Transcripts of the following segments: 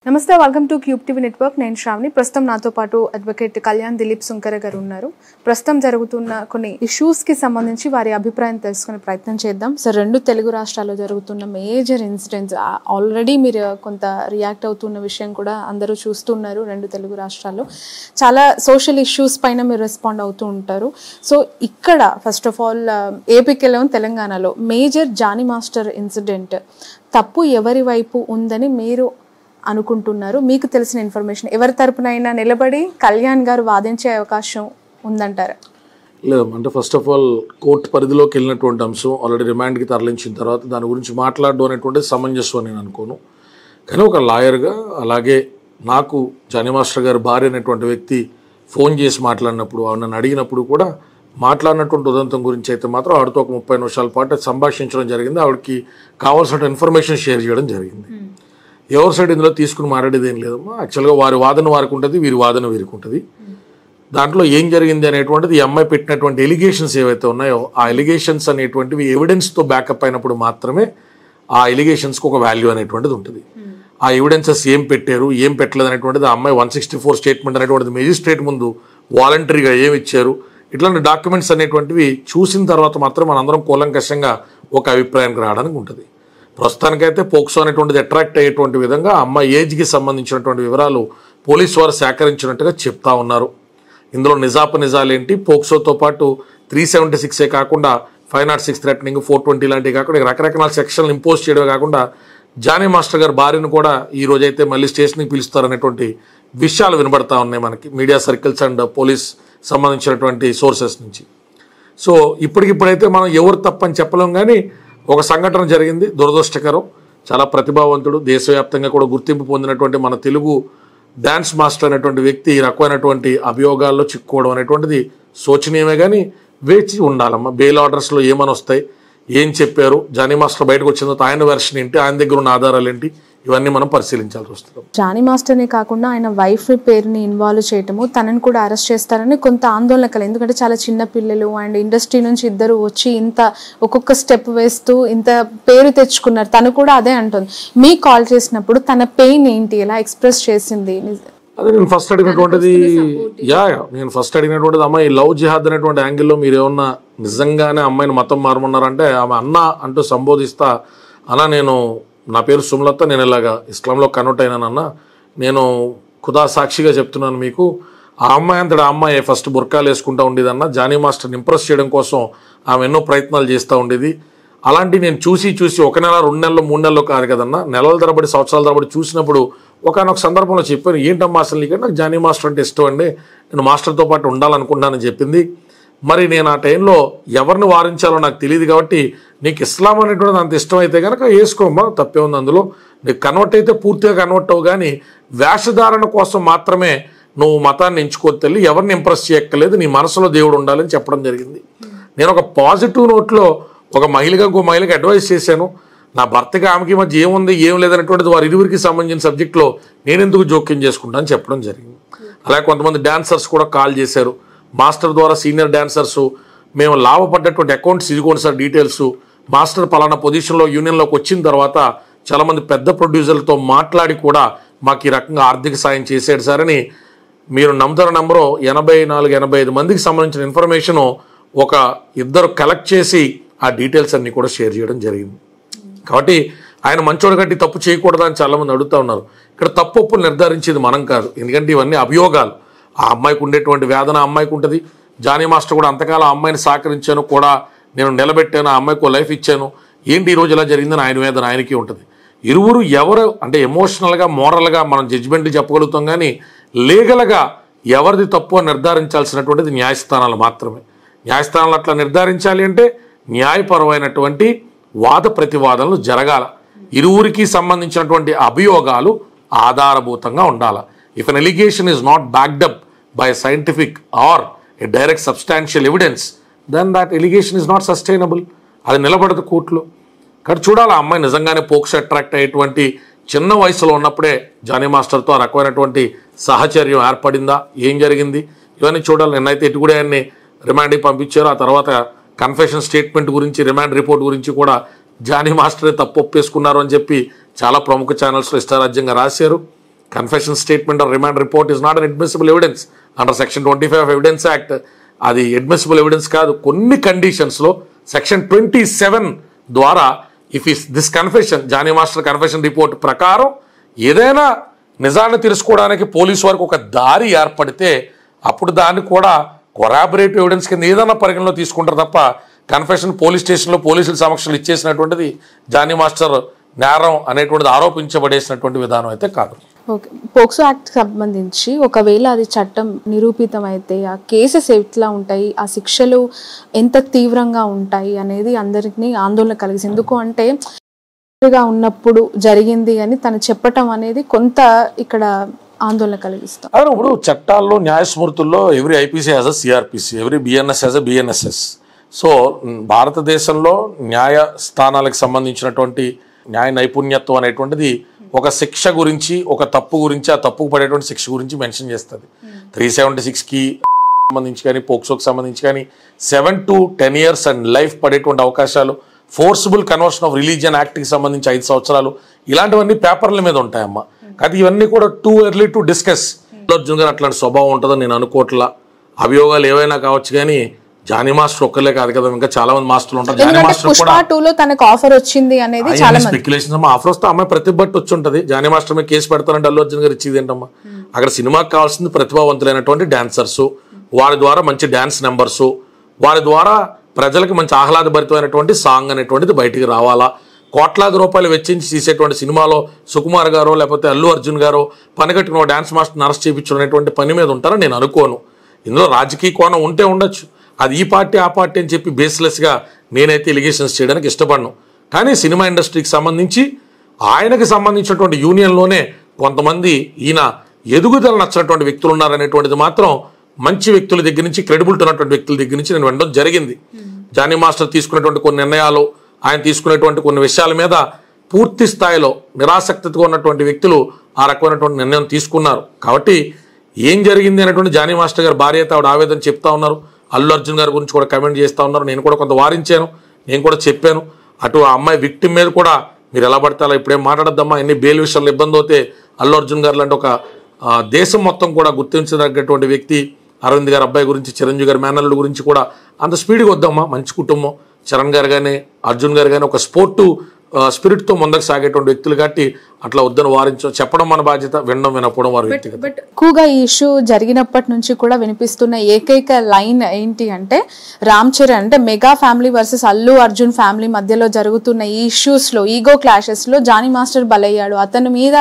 నమస్తే, welcome to cube TV network. నేను శ్రావణి. ప్రస్తుతం నాతో పాటు అడ్వకేట్ కళ్యాణ్ దిలీప్ సుంకర గారు ఉన్నారు. ప్రస్తుతం జరుగుతున్న కొన్ని ఇష్యూస్కి సంబంధించి వారి అభిప్రాయం తెలుసుకునే ప్రయత్నం చేద్దాం. సార్, రెండు తెలుగు రాష్ట్రాల్లో జరుగుతున్న మేజర్ ఇన్సిడెంట్స్ ఆల్రెడీ మీరు కొంత రియాక్ట్ అవుతున్న విషయం కూడా అందరూ చూస్తున్నారు. రెండు తెలుగు రాష్ట్రాల్లో చాలా సోషల్ ఇష్యూస్ పైన మీరు రెస్పాండ్ అవుతూ ఉంటారు. సో ఇక్కడ ఫస్ట్ ఆఫ్ ఆల్ ఏపీలో తెలంగాణలో మేజర్ జానీ మాస్టర్ ఇన్సిడెంట్ తప్పు ఎవరి వైపు ఉందని మీరు అనుకుంటున్నారు? మీకు తెలిసిన ఇన్ఫర్మేషన్ ఎవరి తరపునైనా నిలబడి కళ్యాణ్ గారు వాదించే అవకాశం ఉందంటారా? లేదు, అంటే ఫస్ట్ ఆఫ్ ఆల్ కోర్టు పరిధిలోకి వెళ్ళినటువంటి అంశం ఆల్రెడీ రిమాండ్కి తరలించిన తర్వాత దాని గురించి మాట్లాడడం అనేటువంటిది సమంజసం అని నేను అనుకోను. కానీ ఒక లాయర్గా, అలాగే నాకు జానీ మాస్టర్ గారు భార్య అనేటువంటి వ్యక్తి ఫోన్ చేసి మాట్లాడినప్పుడు, నన్ను అడిగినప్పుడు కూడా మాట్లాడినటువంటి ఉదంతం గురించి అయితే మాత్రం ఆవిడతో ఒక 30 నిమిషాల పాటు సంభాషించడం జరిగింది. ఆవిడకి కావాల్సిన ఇన్ఫర్మేషన్ షేర్ చేయడం జరిగింది. ఎవరి సైడ్ ఇందులో తీసుకుని మాట్లాడేది ఏం లేదమ్మా. యాక్చువల్గా వారి వాదన వారికి ఉంటుంది, వీరి వాదన వీరికి ఉంటుంది. దాంట్లో ఏం జరిగింది అనేటువంటిది ఈ అమ్మాయి పెట్టినటువంటి ఎలిగేషన్స్ ఏవైతే ఉన్నాయో ఆ ఎలిగేషన్స్ అనేటువంటివి ఎవిడెన్స్తో బ్యాకప్ అయినప్పుడు మాత్రమే ఆ ఎలిగేషన్స్కి ఒక వాల్యూ అనేటువంటిది ఉంటుంది. ఆ ఎవిడెన్సెస్ ఏం పెట్టారు, ఏం పెట్టలేదు అనేటువంటిది ఆ అమ్మాయి 164 స్టేట్మెంట్ అనేటువంటిది మేజిస్ట్రేట్ ముందు వాలంటరీగా ఏమి ఇచ్చారు, ఇట్లాంటి డాక్యుమెంట్స్ అనేటువంటివి చూసిన తర్వాత మాత్రం మనందరం కూలంకషంగా ఒక అభిప్రాయానికి రావడానికి ఉంటుంది. ప్రస్తుతానికైతే పోక్సో అనేటువంటిది అట్రాక్ట్ అయ్యేటువంటి విధంగా అమ్మాయి ఏజ్కి సంబంధించినటువంటి వివరాలు పోలీసు వారు సేకరించినట్టుగా చెప్తా ఉన్నారు. ఇందులో నిజాలేంటి, పోక్సోతో పాటు 376 కాకుండా 506 థ్రెటనింగ్, 420 లాంటివి కాకుండా రకరకాల సెక్షన్లు ఇంపోజ్ చేయడమే కాకుండా జానీ మాస్టర్ గారి భార్యను కూడా ఈ రోజైతే మళ్ళీ స్టేషన్కి పిలుస్తారనేటువంటి విషయాలు వినబడతా ఉన్నాయి మనకి మీడియా సర్కిల్స్ అండ్ పోలీస్ సంబంధించినటువంటి సోర్సెస్ నుంచి. సో ఇప్పటికిప్పుడైతే మనం ఎవరు తప్పని చెప్పలేం. కానీ ఒక సంఘటన జరిగింది, దురదృష్టకరం. చాలా ప్రతిభావంతుడు, దేశవ్యాప్తంగా కూడా గుర్తింపు పొందినటువంటి మన తెలుగు డ్యాన్స్ మాస్టర్ అనేటువంటి వ్యక్తి ఈ రకమైనటువంటి అభియోగాల్లో చిక్కుకోవడం అనేటువంటిది శోచనీయమే. కానీ వేచి ఉండాలమ్మా. బెయిల్ ఆర్డర్స్లో ఏమని వస్తాయి, ఏం చెప్పారు, జానీ మాస్టర్ బయటకు వచ్చిన తర్వాత ఆయన వెర్షన్ ఏంటి, ఆయన దగ్గర ఉన్న ఆధారాలు ఏంటి, ఇవన్నీ మనం పరిశీలించాల్సి వస్తుంది. జానీ మాస్టర్ని కాకుండా ఆయన వైఫ్ పేరుని ఇన్వాల్వ్ చేయటము, తనని కూడా అరెస్ట్ చేస్తారని కొంత ఆందోళన కల. ఎందుకంటే చాలా చిన్న పిల్లలు అండ్ ఇండస్ట్రీ నుంచి ఇద్దరు వచ్చి ఇంత ఒక్కొక్క స్టెప్ వేస్తూ ఇంత పేరు తెచ్చుకున్నారు. తను కూడా అదే అంటుంది. మీకు కాల్ చేసినప్పుడు తన పెయిన్ ఏంటి, ఎలా ఎక్స్ప్రెస్ చేసింది? అదే నేను ఫస్ట్ అడిగినటువంటిది అమ్మాయి లవ్ జిహాద్ అనేటువంటి యాంగిల్లో మీరు ఏమన్నా నిజంగానే అమ్మాయిని మతం మారమన్నారంటే ఆమె అన్న అంటూ సంబోధిస్తా, అన్నా నా పేరు సుమలత, నేను ఇలాగా ఇస్లాంలో కన్వర్ట్ అయినానన్న, నేను ఖుదా సాక్షిగా చెప్తున్నాను మీకు, ఆ అమ్మాయి అంతటా ఆ అమ్మాయి ఫస్ట్ బుర్కాలు వేసుకుంటూ ఉండేదన్న. జానీ మాస్టర్ని ఇంప్రెస్ చేయడం కోసం ఆమె ఎన్నో ప్రయత్నాలు చేస్తూ ఉండేది. అలాంటి నేను చూసి 1 నెల 2 నెలలు 3 నెలలు కాదు కదన్నా, నెలల తరబడి సంవత్సరాల తరబడి చూసినప్పుడు ఒకనొక సందర్భంలో చెప్పాను, ఏంటమ్మా అసలు నీకంటే నాకు జానీ మాస్టర్ అంటే ఇష్టం అండి, నేను మాస్టర్తో పాటు ఉండాలనుకుంటానని చెప్పింది. మరి నేను ఆ టైంలో ఎవరిని వారించాలో నాకు తెలియదు కాబట్టి నీకు ఇస్లాం అనేటువంటిది అంత ఇష్టం అయితే కనుక వేసుకోమ్మా, తప్పే ఉంది అందులో. నీకు కన్వర్ట్ అయితే పూర్తిగా కన్వర్ట్ అవ్వు, కానీ వేషధారణ కోసం మాత్రమే నువ్వు మతాన్ని ఎంచుకోవద్దు తల్లి, ఎవరిని ఇంప్రెస్ చేయక్కర్లేదు, నీ మనసులో దేవుడు ఉండాలని చెప్పడం జరిగింది. నేను ఒక పాజిటివ్ నోట్లో ఒక మహిళగా ఇంకో మహిళకి అడ్వైస్ చేశాను. నా భర్తకి ఆమెకి మధ్య ఏముంది ఏం లేదనేటువంటిది వారి ఇరువురికి సంబంధించిన సబ్జెక్ట్లో నేను ఎందుకు జోక్యం చేసుకుంటానని చెప్పడం జరిగింది. అలాగే కొంతమంది డాన్సర్స్ కూడా కాల్ చేశారు. మాస్టర్ ద్వారా సీనియర్ డాన్సర్స్ మేము లాభపడ్డటువంటి అకౌంట్స్ ఇదిగోండి సార్ డీటెయిల్స్, మాస్టర్ పలానా పొజిషన్లో యూనియన్లోకి వచ్చిన తర్వాత చాలామంది పెద్ద ప్రొడ్యూసర్లతో మాట్లాడి కూడా మాకు ఈ రకంగా ఆర్థిక సాయం చేశాడు సార్ అని మీరు నమ్ముతారో నమ్మరో 84-85 మందికి సంబంధించిన ఇన్ఫర్మేషను ఒక ఇద్దరు కలెక్ట్ చేసి ఆ డీటెయిల్స్ అన్నీ కూడా షేర్ చేయడం జరిగింది. కాబట్టి ఆయన మంచోడు కట్టి తప్పు చేయకూడదని చాలామంది అడుగుతూ ఉన్నారు. ఇక్కడ తప్పు ఒప్పులు నిర్ధారించేది మనం కాదు, ఎందుకంటే ఇవన్నీ అభియోగాలు. ఆ అమ్మాయికి ఉండేటువంటి వేదన ఆ అమ్మాయికి ఉంటుంది. జానీ మాస్టర్ కూడా అంతకాలం ఆ అమ్మాయిని సహకరించాను, కూడా నేను నిలబెట్టాను, ఆ అమ్మాయికి లైఫ్ ఇచ్చాను, ఏంటి ఈరోజు ఇలా జరిగిందని ఆయన వేదన ఆయనకి ఉంటుంది. ఇరువురు ఎవరు అంటే ఎమోషనల్గా మోరల్గా మనం జడ్జిమెంట్ చెప్పగలుగుతాం, కానీ లీగల్గా ఎవరిది తప్పు అని నిర్ధారించాల్సినటువంటిది న్యాయస్థానాలు మాత్రమే. న్యాయస్థానాలు అట్లా నిర్ధారించాలి అంటే న్యాయపరమైనటువంటి వాద ప్రతివాదనలు జరగాల. ఇరువురికి సంబంధించినటువంటి అభియోగాలు ఆధారభూతంగా ఉండాలి. If an allegation is not backed up by scientific or a direct substantial evidence, then that allegation is not sustainable. అది నిలబడదు కోర్టులో. కానీ చూడాలి ఆ అమ్మాయి నిజంగానే పోక్సో అట్రాక్ట్ అయ్యేటువంటి చిన్న వయసులో ఉన్నప్పుడే జానీ మాస్టర్తో ఆ రకమైనటువంటి సహచర్యం ఏర్పడిందా, ఏం జరిగింది, ఇవన్నీ చూడాలి. నిన్నైతే ఇటు కూడా ఆయన్ని రిమాండ్కి పంపించారు. ఆ తర్వాత కన్ఫెషన్ స్టేట్మెంట్ గురించి, రిమాండ్ రిపోర్ట్ గురించి కూడా జానీ మాస్టరే తప్పు ఒప్పేసుకున్నారు అని చెప్పి చాలా ప్రముఖ ఛానల్స్లో ఇష్టారాజ్యంగా రాశారు. Confession statement or remand report is not an admissible evidence under section 25 of evidence act. అది అడ్మిసిబుల్ ఎవిడెన్స్ కాదు. కొన్ని కండిషన్స్లో సెక్షన్ 27 ద్వారా if is this confession, Johnny Master confession report ప్రకారం ఏదైనా నిజాన్ని తెలుసుకోవడానికి పోలీసు వారికి ఒక దారి ఏర్పడితే అప్పుడు దాన్ని కూడా కొరాబరేటివ్ ఎవిడెన్స్ కింద ఏదైనా పరిగణలో తీసుకుంటారు తప్ప కన్ఫెషన్ పోలీస్ స్టేషన్లో పోలీసుల సమక్షంలో ఇచ్చేసినటువంటిది జానీ మాస్టర్ నేరం అనేటువంటిది ఆరోపించబడేసినటువంటి విధానం అయితే కాదు. ఓకే, పోక్సో యాక్ట్ సంబంధించి ఒకవేళ అది చట్టం నిరూపితం అయితే ఆ కేసెస్ ఎట్లా ఉంటాయి, ఆ శిక్షలు ఎంత తీవ్రంగా ఉంటాయి అనేది అందరికీ ఆందోళన కలిగింది. ఎందుకు అంటే ఉన్నప్పుడు జరిగింది అని తను చెప్పటం అనేది కొంత ఇక్కడ ఆందోళన కలిగిస్తాం. అదే ఇప్పుడు చట్టాల్లో న్యాయస్మృతుల్లో every IPC has a CrPC, every BNS has a BNSS. So భారతదేశంలో న్యాయ స్థానాలకు సంబంధించినటువంటి న్యాయ నైపుణ్యత్వం అనేటువంటిది ఒక శిక్ష గురించి, ఒక తప్పు గురించి, ఆ తప్పుకు పడేటువంటి శిక్ష గురించి మెన్షన్ చేస్తుంది. 376కి సంబంధించి కానీ, పోక్సోకి సంబంధించి కానీ 7 to 10 years అండ్ లైఫ్ పడేటువంటి అవకాశాలు, ఫోర్సిబుల్ కన్వర్షన్ ఆఫ్ రిలీజియన్ యాక్ట్కి సంబంధించి 5 సంవత్సరాలు, ఇలాంటివన్నీ పేపర్ల మీద ఉంటాయమ్మా. కానీ ఇవన్నీ కూడా too early to discuss. Arjun గారు అట్లాంటి స్వభావం ఉంటుందని నేను అనుకోవట్లా. అభియోగాలు ఏవైనా కావచ్చు కానీ జానీ మాస్టర్ ఒక్కలే కాదు కదా, ఇంకా చాలా మంది మాస్టర్లు ఉంటారు. జానీ మాస్టర్ కూడా తనకు ఆఫర్ వచ్చింది అనేది చాలా స్పెక్యులేషన్స్ అమ్మా. ఆఫర్ వస్తే అమ్మాయి ప్రతిభ వచ్చి ఉంటుంది. జానీ మాస్టర్ మీద కేసు పెడతానంటే అల్లు అర్జున్ గారు ఇచ్చేది ఏంటమ్మా? అక్కడ సినిమాకి కావాల్సింది ప్రతిభావంతులైనటువంటి డాన్సర్స్, వారి ద్వారా మంచి డాన్స్ నెంబర్స్, వారి ద్వారా ప్రజలకు మంచి ఆహ్లాదభరితమైనటువంటి సాంగ్ అనేటువంటిది బయటికి రావాలా. కోట్లాది రూపాయలు వెచ్చించి తీసేటువంటి సినిమాలో సుకుమార్ గారో లేకపోతే అల్లు అర్జున్ గారో పనిగట్టుకున్న డాన్స్ మాస్టర్ని అరెస్ట్ చేయించడం అనేటువంటి పని మీద ఉంటారని నేను అనుకోను. ఇందులో రాజకీయ కోణం ఉంటే ఉండొచ్చు. అది ఈ పార్టీ ఆ పార్టీ అని చెప్పి బేస్లెస్గా నేనైతే ఎలిగేషన్స్ చేయడానికి ఇష్టపడను. కానీ సినిమా ఇండస్ట్రీకి సంబంధించి ఆయనకి సంబంధించినటువంటి యూనియన్లోనే కొంతమంది ఈయన ఎదుగుదల నచ్చినటువంటి వ్యక్తులు ఉన్నారనేటువంటిది మాత్రం మంచి వ్యక్తుల దగ్గర నుంచి, క్రెడిబిలిటీ ఉన్నటువంటి వ్యక్తుల దగ్గర నుంచి నేను వినడం జరిగింది. జానీ మాస్టర్ తీసుకునేటువంటి కొన్ని నిర్ణయాలు, ఆయన తీసుకునేటువంటి కొన్ని విషయాల మీద పూర్తి స్థాయిలో నిరాసక్తిగా ఉన్నటువంటి వ్యక్తులు ఆ రకమైనటువంటి నిర్ణయం తీసుకున్నారు. కాబట్టి ఏం జరిగింది అనేటువంటి జానీ మాస్టర్ గారు భార్య అయితే ఆవిడ ఆవేదన చెప్తా ఉన్నారు. అల్లు అర్జున్ గారి గురించి కూడా కమెంట్ చేస్తూ ఉన్నారు. నేను కూడా కొంత వారించాను, నేను కూడా చెప్పాను. అటు ఆ అమ్మాయి విక్టిమ్ మీద కూడా మీరు ఎలా పడితే అలా ఇప్పుడేం మాట్లాడద్దమ్మా, ఎన్ని బెయిల్ విషయాల్లో ఇబ్బంది అవుతే అల్లు అర్జున్ గారు లాంటి ఒక దేశం మొత్తం కూడా గుర్తించదగ్గటువంటి వ్యక్తి అరవింద్ గారి అబ్బాయి గురించి, చిరంజీవి గారి మేనల్లుడి గురించి కూడా అంత స్పీడ్గా వద్దమ్మా. మంచి కుటుంబం, చరణ్ గారు కానీ అర్జున్ గారు కానీ ఒక స్పోర్టు స్పిరిట్తో ముందుకు సాగేటువంటి వ్యక్తులు కాబట్టి అట్లా వద్దని చెప్పడం మన బాధ్యత, వినడం వినకపోవడం వారి వ్యక్తిగత. బట్ ఎక్కువగా ఈ ఇష్యూ జరిగినప్పటి నుంచి కూడా వినిపిస్తున్న ఏకైక లైన్ ఏంటి అంటే రామ్ చరణ్ అంటే mega family versus Allu Arjun family మధ్యలో జరుగుతున్న ఈ ఇష్యూస్లో, ఈగో క్లాషెస్లో జానీ మాస్టర్ బలయ్యాడు, అతని మీద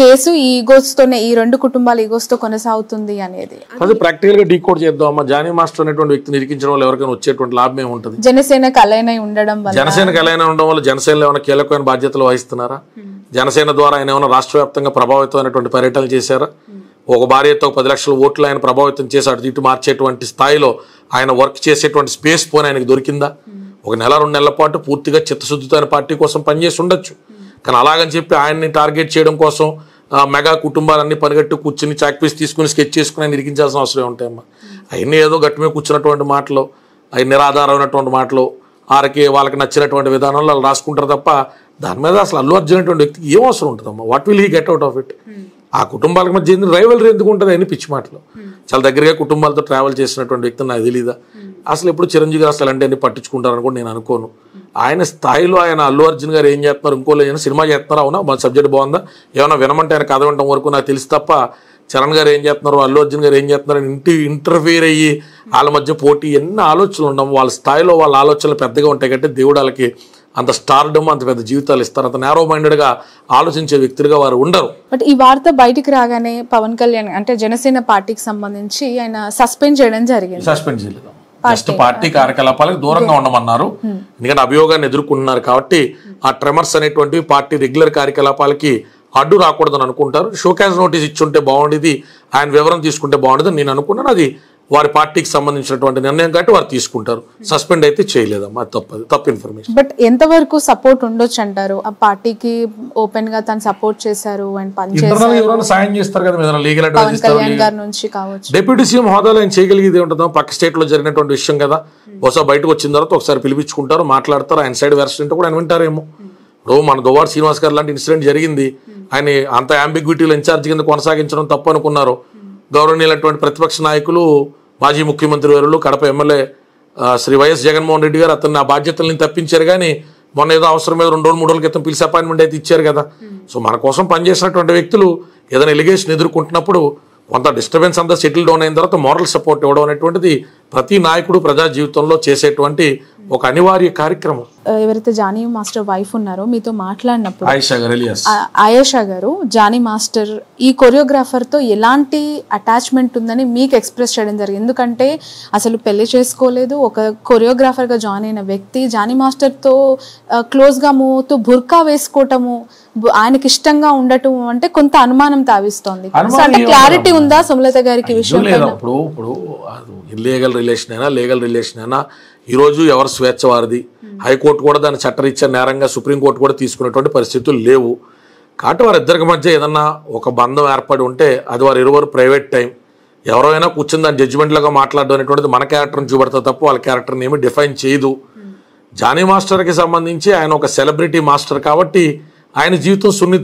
కేసు ఈ ఈగోస్తోనే, ఈ రెండు కుటుంబాల ఈగోస్తో కొనసాగుతుంది అనేది. అది ప్రాక్టికల్గా డీకోడ్ చేద్దాం అమ్మా. జానీ మాస్టర్ అనేటువంటి వ్యక్తిని ఇరికించడం వల్ల ఎవరికైనా వచ్చేటువంటి లాభం ఏముంటుంది? జనసేనకు అలైన్ ఉండడం వల్ల, జనసేనకు అలైన్ ఉండడం వల్ల జనసేనలో ఏమైనా కీలకమైన బాధ్యతలు వహిస్తున్నారా? జనసేన ద్వారా ఆయన ఏమైనా రాష్ట్ర వ్యాప్తంగా ప్రభావితమైనటువంటి పర్యటనలు చేశారా? ఒక భార్యతో 10 లక్షల ఓట్లు ఆయన ప్రభావితం చేసి అటు ఇటు మార్చేటువంటి స్థాయిలో ఆయన వర్క్ చేసేటువంటి స్పేస్ పోనీ ఆయనకు దొరికిందా? ఒక నెల 2 నెలల పాటు పూర్తిగా చిత్తశుద్ధితో ఆయన పార్టీ కోసం పనిచేసి ఉండొచ్చు. కానీ అలాగని చెప్పి ఆయన్ని టార్గెట్ చేయడం కోసం మెగా కుటుంబాలన్నీ పరిగెట్టు కూర్చుని చాక్పీస్ తీసుకుని స్కెచ్ చేసుకుని ఆయన ఇరికించాల్సిన అవసరం ఉంటాయమ్మా. అవన్నీ ఏదో గట్టి మీద కూర్చున్నటువంటి మాటలు, అవి నిరాధారమైనటువంటి మాటలు, వాళ్ళకి నచ్చినటువంటి విధానంలో వాళ్ళు రాసుకుంటారు తప్ప దాని మీద అసలు అల్లు అర్జున్ అనేటువంటి వ్యక్తికి ఏం అవసరం ఉంటుందమ్మా? What will he get out of it? ఆ కుటుంబాలకు మధ్య రైవల్రీ ఎందుకు ఉంటుంది? అని పిచ్చి మాటలు. చాలా దగ్గరగా కుటుంబాలతో ట్రావెల్ చేసినటువంటి వ్యక్తి నాకు తెలీదా? అసలు ఎప్పుడు చిరంజీవి గారు అసలు అంటే అన్ని పట్టించుకుంటారని కూడా నేను అనుకోను. ఆయన స్థాయిలో ఆయన అల్లు అర్జున్ గారు ఏం చేస్తున్నారు, ఇంకోళ్ళు ఏమైనా సినిమా చేస్తున్నారా, అవునా మన సబ్జెక్ట్ బాగుందా, ఏమైనా వినమంటే ఆయన కథ వినడం వరకు నాకు తెలుసు తప్ప చరణ్ గారు ఏం చేస్తున్నారు, అల్లు అర్జున్ గారు ఏం చేస్తున్నారు ఇంటర్ఫియర్ అయ్యి వాళ్ళ మధ్య పోటీ ఎన్ని ఆలోచనలు ఉండవు. వాళ్ళ స్థాయిలో వాళ్ళ ఆలోచనలు పెద్దగా ఉంటాయి కాబట్టి దేవుడు వాళ్ళకి అంత స్టార్డమ్, అంత పెద్ద జీవితాలు ఇస్తారు. అంత నేరో మైండెడ్గా ఆలోచించే వ్యక్తులుగా వారు ఉండరు. బట్ ఈ వార్త బయటికి రాగానే పవన్ కళ్యాణ్ అంటే జనసేన పార్టీకి సంబంధించి ఆయన సస్పెండ్ చేయడం జరిగింది. సస్పెండ్ చేయలేదు, జస్ట్ పార్టీ కార్యకలాపాలకు దూరంగా ఉండమన్నారు. ఎందుకంటే అభియోగాన్ని ఎదుర్కొంటున్నారు కాబట్టి ఆ ట్రెమర్స్ అనేటువంటివి పార్టీ రెగ్యులర్ కార్యకలాపాలకి అడ్డు రాకూడదని అనుకుంటారు. షోకాజ్ నోటీస్ ఇచ్చుంటే బాగుండేది, ఆయన వివరం తీసుకుంటే బాగుండేది నేను అనుకున్నాను. అది వారి పార్టీకి సంబంధించినటువంటి నిర్ణయం కాబట్టి వారు తీసుకుంటారు. సస్పెండ్ అయితే చేయలేదమ్మా, తప్పు ఇన్ఫర్మేషన్. బట్ ఎంతవరకు సపోర్ట్ ఉండొచ్చు అంటారు? ఆ పార్టీకి ఓపెన్ గా తను సపోర్ట్ చేశారు అండ్ పనిచేస్తారు, సాయం చేస్తారు కదా, లీగల్ అడ్వైస్ కావచ్చు. డిప్యూటీ సీఎం హోదాలో ఆయన చేయగలిగేది ఉంటుందో, పక్క స్టేట్ లో జరిగినటువంటి విషయం కదా, బహుశా బయటకు వచ్చిన తర్వాత ఒకసారి పిలిపించుకుంటారు, మాట్లాడతారు, ఆయన సైడ్ వెర్షన్ కూడా ఆయన వింటారేమో. ఇప్పుడు మన దువ్వాడ శ్రీనివాస్ గారు లాంటి ఇన్సిడెంట్ జరిగింది, ఆయన అంత అంబిగ్విటీలో ఇన్ఛార్జ్ కింద కొనసాగించడం తప్పు అనుకున్నారు. గౌరవనీయులైనటువంటి ప్రతిపక్ష నాయకులు మాజీ ముఖ్యమంత్రి వర్యులు కడప ఎమ్మెల్యే శ్రీ వైఎస్ జగన్మోహన్ రెడ్డి గారు అతన్ని ఆ బాధ్యతల్ని తప్పించారు. కానీ మొన్న ఏదో అవసరం మీద 2 రోజులు 3 రోజుల క్రితం పిలిచి అపాయింట్మెంట్ అయితే ఇచ్చారు కదా. సో మన కోసం పనిచేసినటువంటి వ్యక్తులు ఏదైనా ఎలిగేషన్ ఎదుర్కొంటున్నప్పుడు కొంత డిస్టర్బెన్స్ అంతా సెటిల్ డౌన్ అయిన తర్వాత మోరల్ సపోర్ట్ ఇవ్వడం అనేటువంటిది ప్రతి నాయకుడు ప్రజా జీవితంలో చేసేటువంటి ఒక అనివార్య కార్యక్రమం. ఎవరైతే జానీ మాస్టర్ వైఫ్ ఉన్నారో మీతో మాట్లాడినప్పుడు ఆయేషా గారు జానీ మాస్టర్ ఈ కొరియోగ్రాఫర్తో ఎలాంటి అటాచ్మెంట్ ఉందని మీకు ఎక్స్ప్రెస్ చేయడం జరిగింది. ఎందుకంటే అసలు పెళ్లి చేసుకోలేదు, ఒక కొరియోగ్రాఫర్గా జాయిన్ అయిన వ్యక్తి జానీ మాస్టర్తో క్లోజ్గా మూవ్ అవుతూ బుర్కా వేసుకోవటము, ఆయనకి ఇష్టంగా ఉండటం అంటే కొంత అనుమానం తావిస్తోంది. అంటే క్లారిటీ ఉందా సుమలత గారికి విషయం? ఇప్పుడు ఇల్లీగల్ రిలేషన్ అయినా లీగల్ రిలేషన్ అయినా ఈరోజు ఎవరు స్వేచ్ఛ వారిది. హైకోర్టు కూడా దాన్ని చట్టరీత్యా నేరంగా సుప్రీంకోర్టు కూడా తీసుకునేటువంటి పరిస్థితులు లేవు. కాబట్టి వారిద్దరికి మధ్య ఏదన్నా ఒక బంధం ఏర్పడి ఉంటే అది వారి ఇరువురు ప్రైవేట్ టైం. ఎవరైనా కూర్చుని దాని జడ్జిమెంట్లుగా మాట్లాడడం అనేటువంటిది మన క్యారెక్టర్ని చూపెడతా తప్ప వాళ్ళ క్యారెక్టర్ని ఏమి డిఫైన్ చేయదు. జానీ మాస్టర్కి సంబంధించి ఆయన ఒక సెలబ్రిటీ మాస్టర్ కాబట్టి ఆయన జీవితం సున్నితం.